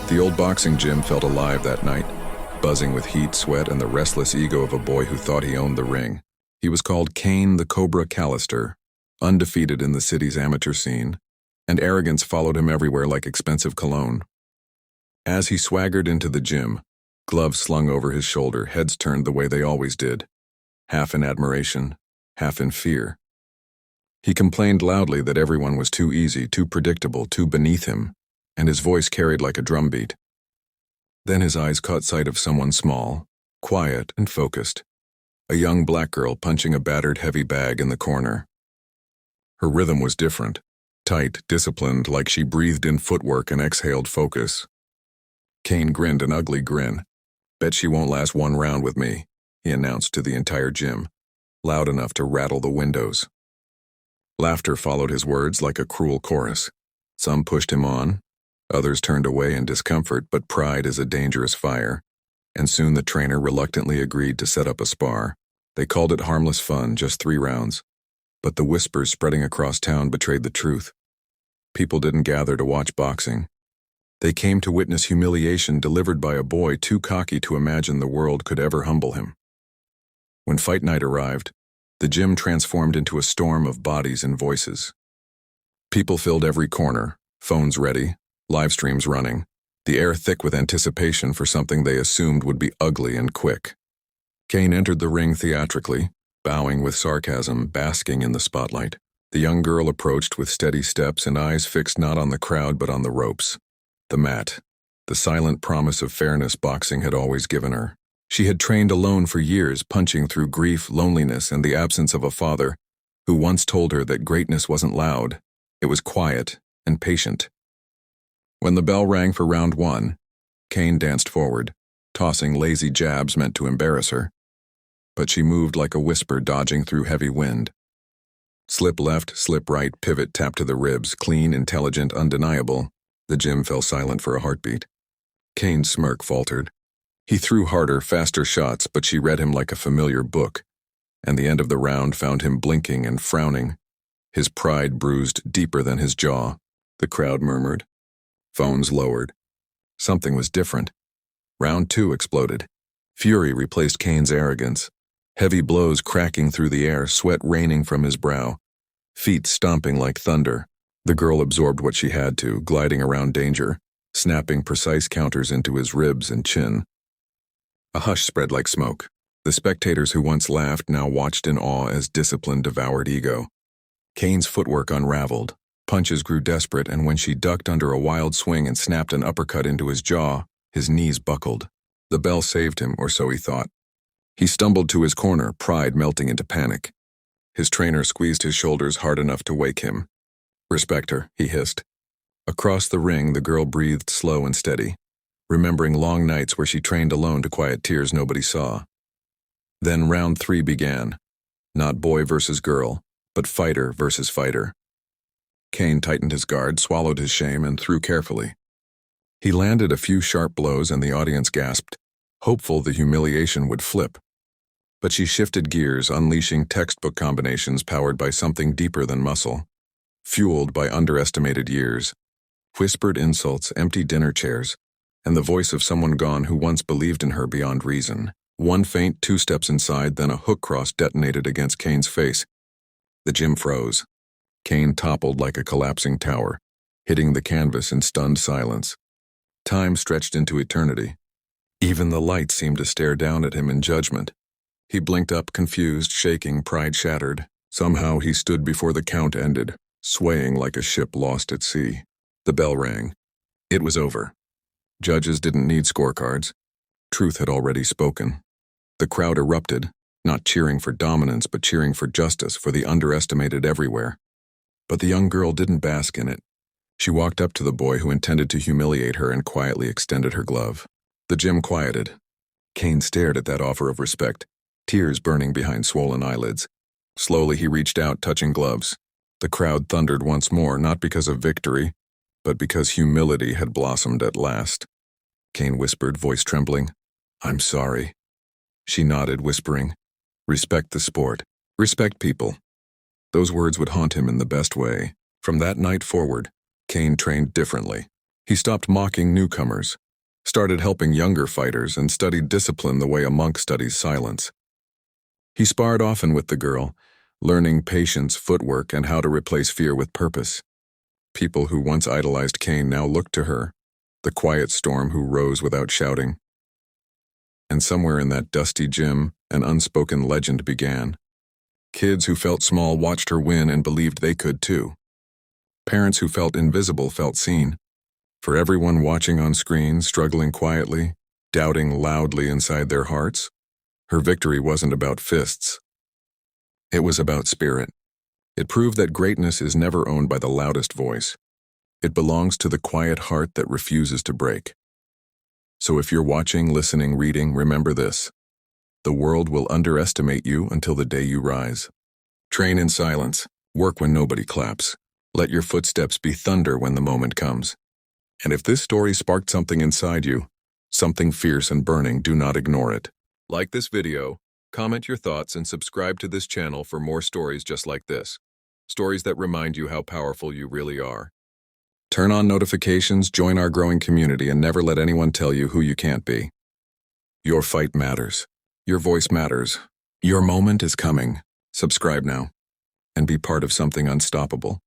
The old boxing gym felt alive that night, buzzing with heat, sweat, and the restless ego of a boy who thought he owned the ring. He was called Kane the Cobra Callister, undefeated in the city's amateur scene, and arrogance followed him everywhere like expensive cologne. As he swaggered into the gym, gloves slung over his shoulder, heads turned the way they always did, half in admiration, half in fear. He complained loudly that everyone was too easy, too predictable, too beneath him, and his voice carried like a drumbeat. Then his eyes caught sight of someone small, quiet, and focused, a young black girl punching a battered heavy bag in the corner. Her rhythm was different, tight, disciplined, like she breathed in footwork and exhaled focus. Kane grinned an ugly grin. "Bet she won't last one round with me," he announced to the entire gym, loud enough to rattle the windows. Laughter followed his words like a cruel chorus. Some pushed him on, others turned away in discomfort, but pride is a dangerous fire, and soon the trainer reluctantly agreed to set up a spar. They called it harmless fun, just 3 rounds. But the whispers spreading across town betrayed the truth. People didn't gather to watch boxing. They came to witness humiliation delivered by a boy too cocky to imagine the world could ever humble him. When fight night arrived, the gym transformed into a storm of bodies and voices. People filled every corner, phones ready, live streams running, the air thick with anticipation for something they assumed would be ugly and quick. Kane entered the ring theatrically, bowing with sarcasm, basking in the spotlight. The young girl approached with steady steps and eyes fixed not on the crowd but on the ropes. The mat, the silent promise of fairness boxing had always given her. She had trained alone for years, punching through grief, loneliness, and the absence of a father, who once told her that greatness wasn't loud, it was quiet and patient. When the bell rang for round 1, Kane danced forward, tossing lazy jabs meant to embarrass her. But she moved like a whisper dodging through heavy wind. Slip left, slip right, pivot, tap to the ribs, clean, intelligent, undeniable. The gym fell silent for a heartbeat. Kane's smirk faltered. He threw harder, faster shots, but she read him like a familiar book, and the end of the round found him blinking and frowning, his pride bruised deeper than his jaw. The crowd murmured. Phones lowered. Something was different. Round 2 exploded. Fury replaced Kane's arrogance. Heavy blows cracking through the air, sweat raining from his brow, feet stomping like thunder. The girl absorbed what she had to, gliding around danger, snapping precise counters into his ribs and chin. A hush spread like smoke. The spectators who once laughed now watched in awe as discipline devoured ego. Kane's footwork unraveled. Punches grew desperate, and when she ducked under a wild swing and snapped an uppercut into his jaw, his knees buckled. The bell saved him, or so he thought. He stumbled to his corner, pride melting into panic. His trainer squeezed his shoulders hard enough to wake him. "Respect her," he hissed. Across the ring, the girl breathed slow and steady, remembering long nights where she trained alone to quiet tears nobody saw. Then round 3 began. Not boy versus girl, but fighter versus fighter. Kane tightened his guard, swallowed his shame, and threw carefully. He landed a few sharp blows and the audience gasped, hopeful the humiliation would flip. But she shifted gears, unleashing textbook combinations powered by something deeper than muscle, fueled by underestimated years, whispered insults, empty dinner chairs, and the voice of someone gone who once believed in her beyond reason. One feint, 2 steps inside, then a hook cross detonated against Kane's face. The gym froze. Kane toppled like a collapsing tower, hitting the canvas in stunned silence. Time stretched into eternity. Even the light seemed to stare down at him in judgment. He blinked up, confused, shaking, pride shattered. Somehow he stood before the count ended, swaying like a ship lost at sea. The bell rang. It was over. Judges didn't need scorecards. Truth had already spoken. The crowd erupted, not cheering for dominance, but cheering for justice, for the underestimated everywhere. But the young girl didn't bask in it. She walked up to the boy who intended to humiliate her and quietly extended her glove. The gym quieted. Kane stared at that offer of respect, tears burning behind swollen eyelids. Slowly he reached out, touching gloves. The crowd thundered once more, not because of victory, but because humility had blossomed at last. Kane whispered, voice trembling, "I'm sorry." She nodded, whispering, "Respect the sport. Respect people." Those words would haunt him in the best way. From that night forward, Kane trained differently. He stopped mocking newcomers, started helping younger fighters, and studied discipline the way a monk studies silence. He sparred often with the girl, learning patience, footwork, and how to replace fear with purpose. People who once idolized Cain now looked to her, the quiet storm who rose without shouting. And somewhere in that dusty gym, an unspoken legend began. Kids who felt small watched her win and believed they could too. Parents who felt invisible felt seen. For everyone watching on screen, struggling quietly, doubting loudly inside their hearts, her victory wasn't about fists. It was about spirit. It proved that greatness is never owned by the loudest voice. It belongs to the quiet heart that refuses to break. So if you're watching, listening, reading, remember this. The world will underestimate you until the day you rise. Train in silence. Work when nobody claps. Let your footsteps be thunder when the moment comes. And if this story sparked something inside you, something fierce and burning, do not ignore it. Like this video, comment your thoughts, and subscribe to this channel for more stories just like this. Stories that remind you how powerful you really are. Turn on notifications, join our growing community, and never let anyone tell you who you can't be. Your fight matters. Your voice matters. Your moment is coming. Subscribe now and be part of something unstoppable.